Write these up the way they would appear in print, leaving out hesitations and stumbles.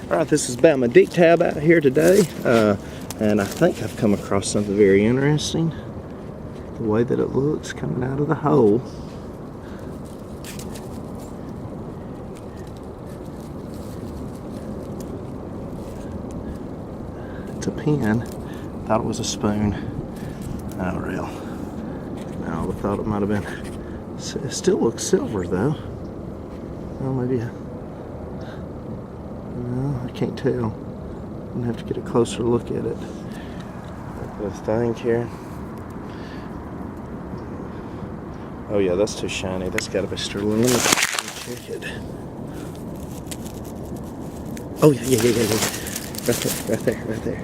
Alright, this is about my deck tab out here today, and I think I've come across something very interesting. The way that it looks coming out of the hole. It's a pen. Thought it was a spoon. Oh, real. No, I thought it might have been. It still looks silver though. Oh, maybe. No, I can't tell. I'm gonna have to get a closer look at it. The thing here. Oh yeah, that's too shiny. That's got to be sterling. Let me check it. Oh yeah. Right there.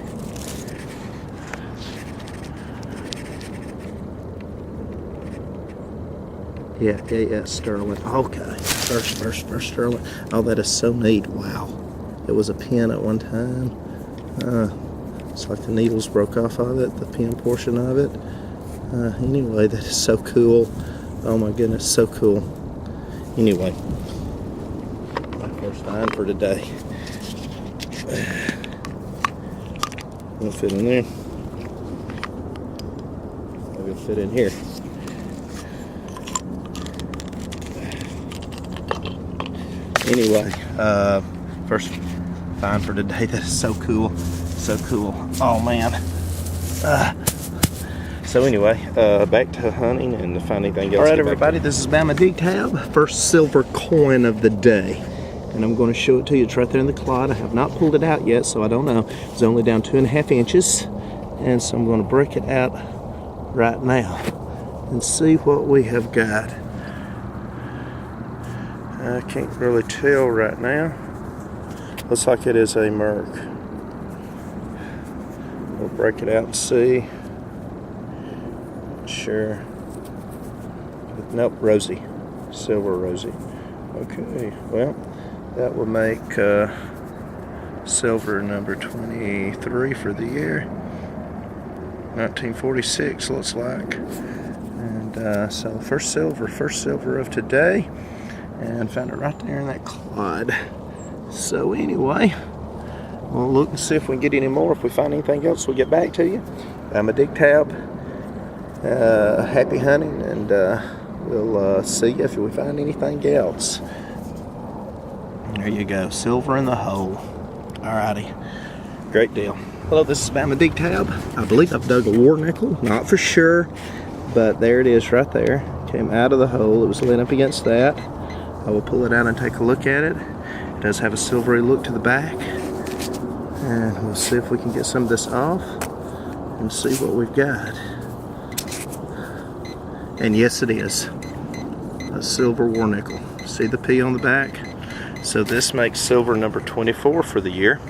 Yeah, sterling. Okay, first sterling. Oh, that is so neat. Wow. It was a pen at one time. It's like the needles broke off of it, the pen portion of it. Anyway, that is so cool. Oh my goodness, so cool. Anyway, my first find for today. It'll fit in there. Maybe it'll fit in here. Anyway, first find for today. That is so cool. So cool. Oh man. So anyway, back to hunting and to find anything else. Alright everybody, this is Bama Dig Tab. First silver coin of the day. And I'm going to show it to you. It's right there in the clod. I have not pulled it out yet, so I don't know. It's only down 2.5 inches. And so I'm going to break it out right now and see what we have got. I can't really tell right now. Looks like it is a Merc. We'll break it out and see. Sure. Nope, rosy. Silver rosy. Okay, well, that will make silver number 23 for the year. 1946 looks like. And so first silver of today. And found it right there in that clod. So anyway, we'll look and see if we can get any more. If we find anything else, we'll get back to you. I'm a Dig Tab. Happy hunting, and we'll see you if we find anything else. There you go, silver in the hole. Alrighty, great deal. Hello, this is Bama Dig Tab. I believe I've dug a war nickel, not for sure, but there it is right there. Came out of the hole, it was lit up against that. I will pull it out and take a look at it. It does have a silvery look to the back. And we'll see if we can get some of this off and see what we've got. And yes, it is a silver war nickel. See the P on the back? So this makes silver number 24 for the year.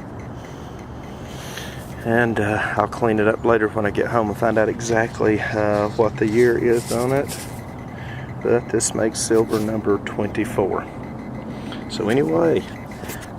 And I'll clean it up later when I get home and find out exactly what the year is on it. But this makes silver number 24. So anyway,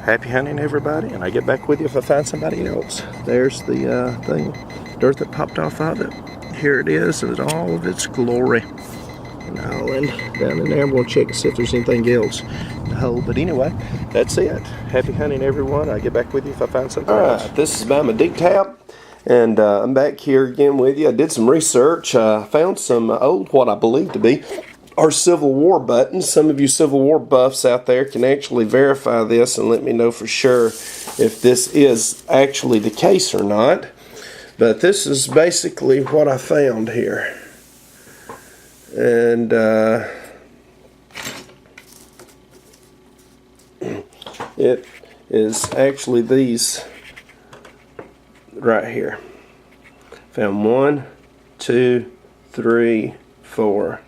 happy hunting everybody, and I get back with you if I find somebody else. There's the thing, dirt that popped off of it. Here it is in all of its glory. And I'll end down in there and we'll check and see if there's anything else in the hole. But anyway, that's it. Happy hunting everyone. I'll get back with you if I find something else. This is Bama Dig Tab. And I'm back here again with you. I did some research. I found some old, what I believe to be our Civil War buttons. Some of you Civil War buffs out there can actually verify this and let me know for sure if this is actually the case or not. But this is basically what I found here. And it is actually these right here. Found 1, 2, 3, 4,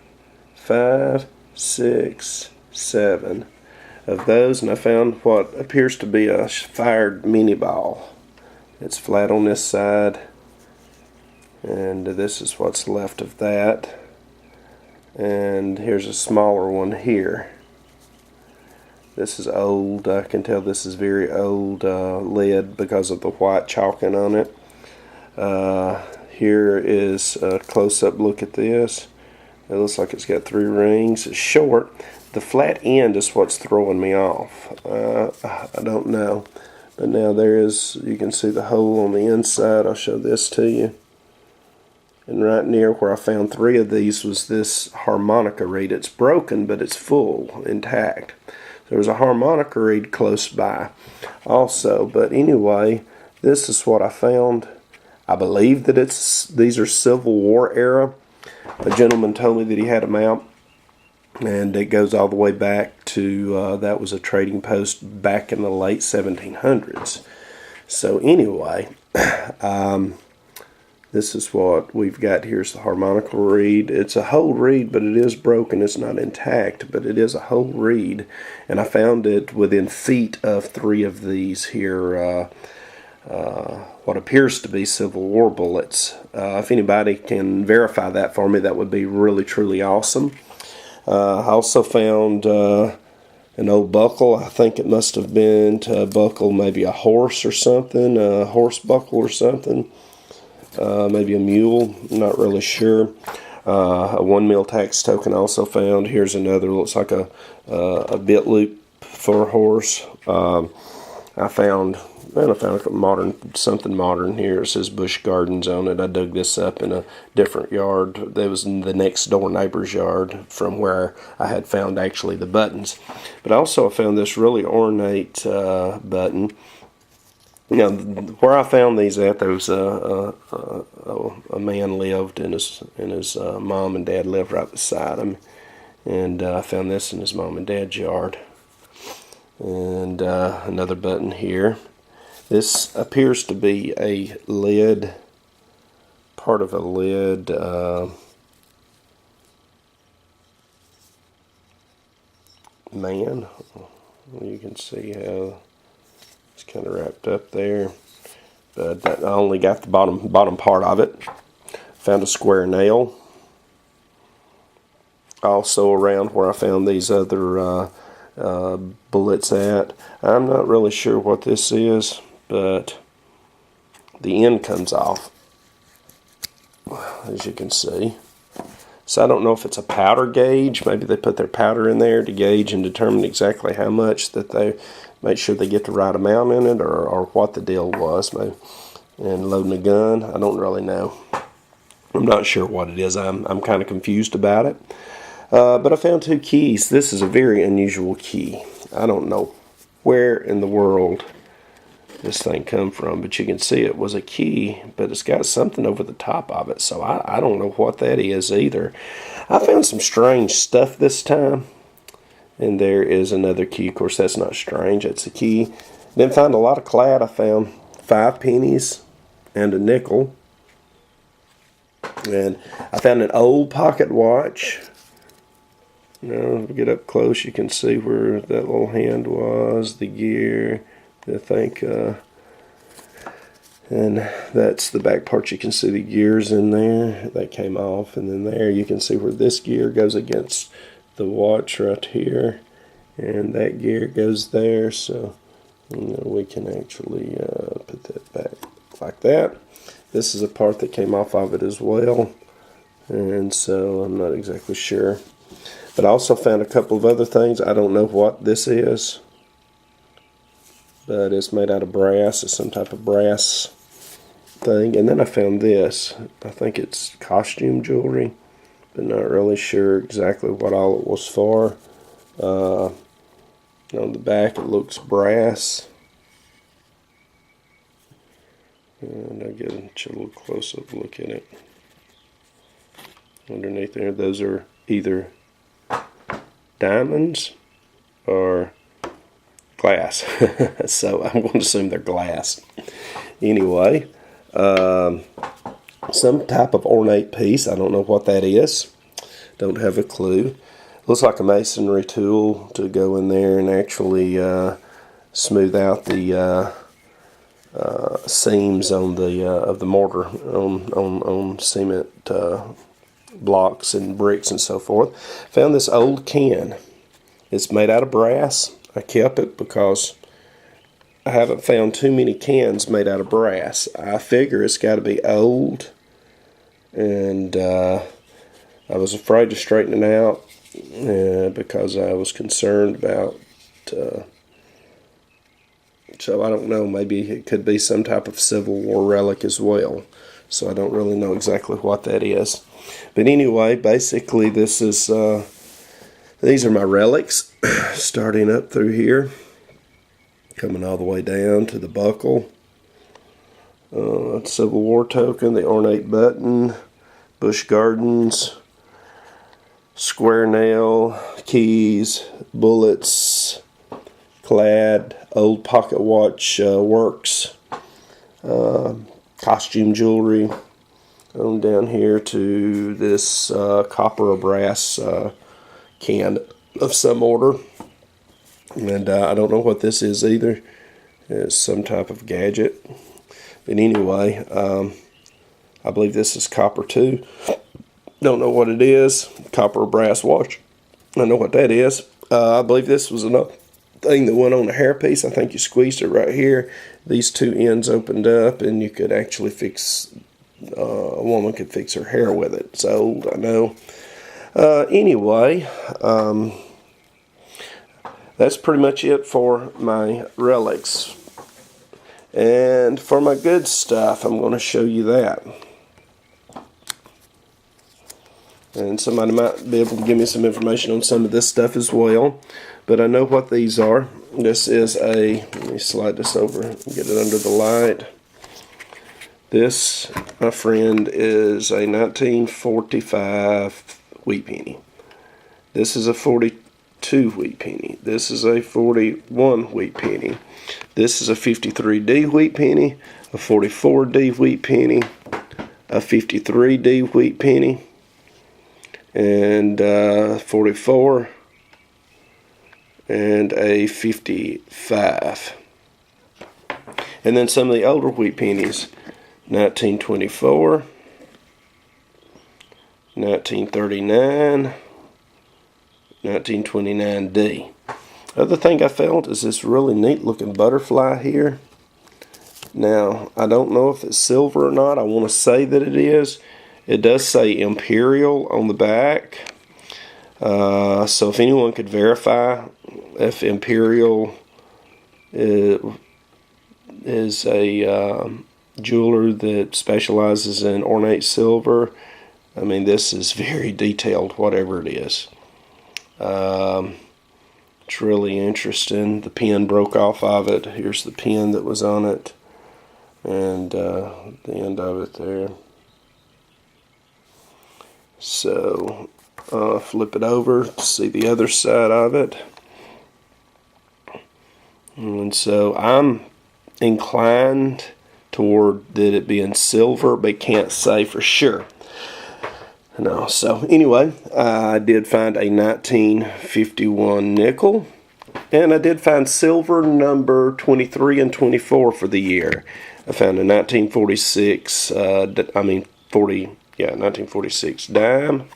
5, 6, 7 of those, and I found what appears to be a fired mini ball. It's flat on this side, and this is what's left of that. And here's a smaller one here. This is old. I can tell this is very old lead because of the white chalking on it. Here is a close-up look at this. It looks like it's got 3 rings. It's short. The flat end is what's throwing me off. I don't know. But now there is, you can see the hole on the inside. I'll show this to you. And right near where I found 3 of these was this harmonica reed. It's broken, but it's full, intact. There was a harmonica reed close by also. But anyway, this is what I found. I believe that these are Civil War era. A gentleman told me that he had them out, and it goes all the way back to, that was a trading post back in the late 1700s. So anyway, this is what we've got. Here's the harmonica reed. It's a whole reed, but it is broken. It's not intact, but it is a whole reed. And I found it within feet of 3 of these here, what appears to be Civil War bullets. If anybody can verify that for me, that would be really, truly awesome. I also found an old buckle. I think it must have been to buckle maybe a horse or something, a horse buckle or something. Maybe a mule, I'm not really sure. A 1 mil tax token also found. Here's another, looks like a bit loop for a horse. I found something modern here. It says Bush Gardens on it. I dug this up in a different yard. That was in the next door neighbor's yard from where I had found actually the buttons. But also I found this really ornate button. You know, where I found these at, there was a man lived, and his mom and dad lived right beside him, and I found this in his mom and dad's yard. And another button here. This appears to be a lid, part of a lid. Man, you can see how it's kind of wrapped up there, but I only got the bottom part of it. Found a square nail. Also around where I found these other bullets at. I'm not really sure what this is, but the end comes off, as you can see. So I don't know if it's a powder gauge. Maybe they put their powder in there to gauge and determine exactly how much, that they make sure they get the right amount in it, or what the deal was. Maybe. And loading a gun, I don't really know. I'm not sure what it is. I'm kind of confused about it. But I found 2 keys. This is a very unusual key. I don't know where in the world this thing come from, but you can see it was a key, but it's got something over the top of it, so I don't know what that is either. I found some strange stuff this time, and there is another key. Of course, that's not strange, that's a key. Then found a lot of clad. I found 5 pennies and a nickel, and I found an old pocket watch. Now, get up close, you can see where that little hand was, the gear, I think, and that's the back part. You can see the gears in there. That came off, and then there you can see where this gear goes against the watch right here, and that gear goes there, so we can actually put that back like that. This is a part that came off of it as well, and so I'm not exactly sure. But I also found a couple of other things. I don't know what this is, but it's made out of brass. It's some type of brass thing. And then I found this. I think it's costume jewelry, but not really sure exactly what all it was for. On the back it looks brass. And I'll get a little close-up look at it. Underneath there, those are either diamonds or glass. So I'm going to assume they're glass. Anyway, some type of ornate piece. I don't know what that is. Don't have a clue. Looks like a masonry tool to go in there and actually smooth out the seams on the of the mortar on cement blocks and bricks and so forth. Found this old can. It's made out of brass. I kept it because I haven't found too many cans made out of brass. I figure it's got to be old, and I was afraid to straighten it out because I was concerned about So I don't know, maybe it could be some type of Civil War relic as well. So I don't really know exactly what that is. But anyway, basically this is, these are my relics, starting up through here, coming all the way down to the buckle. Civil War token, the ornate button, Busch Gardens, square nail, keys, bullets, clad, old pocket watch works, costume jewelry, on down here to this copper or brass can of some order. And I don't know what this is either. It's some type of gadget. But anyway, I believe this is copper too. Don't know what it is. Copper or brass watch. I know what that is. I believe this was another thing that went on a hairpiece. I think you squeezed it right here. These two ends opened up and you could actually fix, a woman could fix her hair with it. It's old, I know. Anyway, that's pretty much it for my relics. And for my good stuff, I'm going to show you that. And somebody might be able to give me some information on some of this stuff as well. But I know what these are. This is a, let me slide this over and get it under the light. This, my friend, is a 1945 wheat penny. This is a 42 wheat penny. This is a 41 wheat penny. This is a 53D wheat penny, a 44D wheat penny, a 53D wheat penny, and 44, and a 55. And then some of the older wheat pennies, 1924, 1939, 1929D. Other thing I found is this really neat looking butterfly here. Now, I don't know if it's silver or not. I want to say that it is. It does say Imperial on the back. So if anyone could verify if Imperial is a jeweler that specializes in ornate silver, I mean, this is very detailed, whatever it is. It's really interesting. The pin broke off of it. Here's the pin that was on it. And the end of it there. So, flip it over to see the other side of it. And so I'm inclined toward that it being silver, but can't say for sure. No, so anyway, I did find a 1951 nickel, and I did find silver number 23 and 24 for the year. I found a 1946, 1946 dime,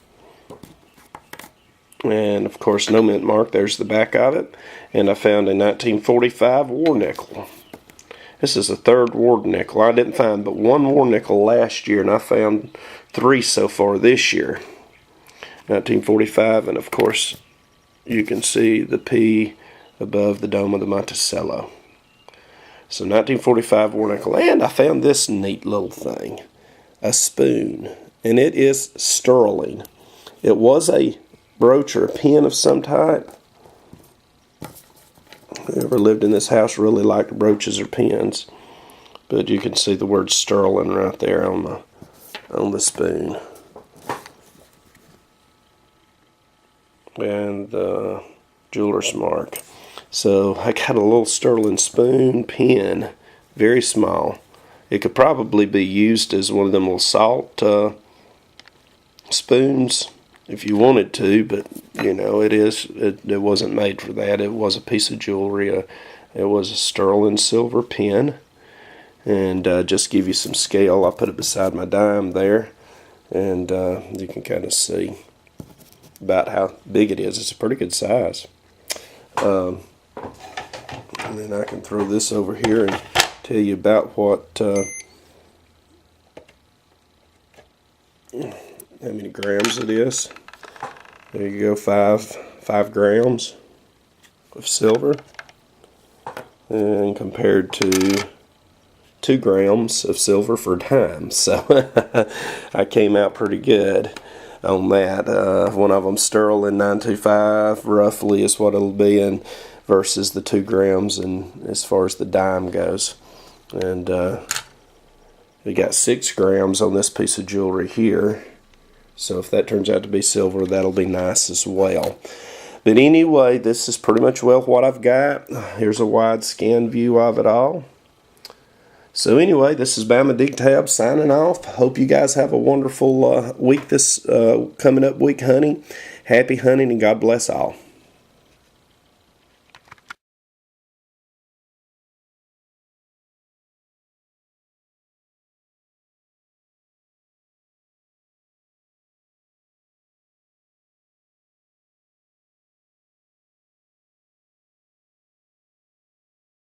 and of course no mint mark, there's the back of it, and I found a 1945 war nickel. This is the third war nickel. I didn't find but one war nickel last year, and I found 3 so far this year. 1945, and of course you can see the P above the dome of the Monticello. So 1945 war nickel, and I found this neat little thing, a spoon, and it is sterling. It was a brooch or a pin of some type. Whoever lived in this house really liked brooches or pins, but you can see the word sterling right there on the spoon. And the jeweler's mark. So I got a little sterling spoon pin, very small. It could probably be used as one of them little salt spoons if you wanted to, but you know, it wasn't made for that. It was a piece of jewelry. It was a sterling silver pin. And just give you some scale, I'll put it beside my dime there, and you can kind of see about how big it is. It's a pretty good size. And then I can throw this over here and tell you about what how many grams it is. There you go, 5 grams of silver. and compared to 2 grams of silver for a dime. So I came out pretty good on that. One of them sterling 925 roughly is what it'll be in versus the 2 grams, and as far as the dime goes. And we got 6 grams on this piece of jewelry here. So if that turns out to be silver, that'll be nice as well. But anyway, this is pretty much well what I've got. Here's a wide scan view of it all. So anyway, this is Bama Dig Tab signing off. Hope you guys have a wonderful week this coming up week hunting. Happy hunting and God bless all.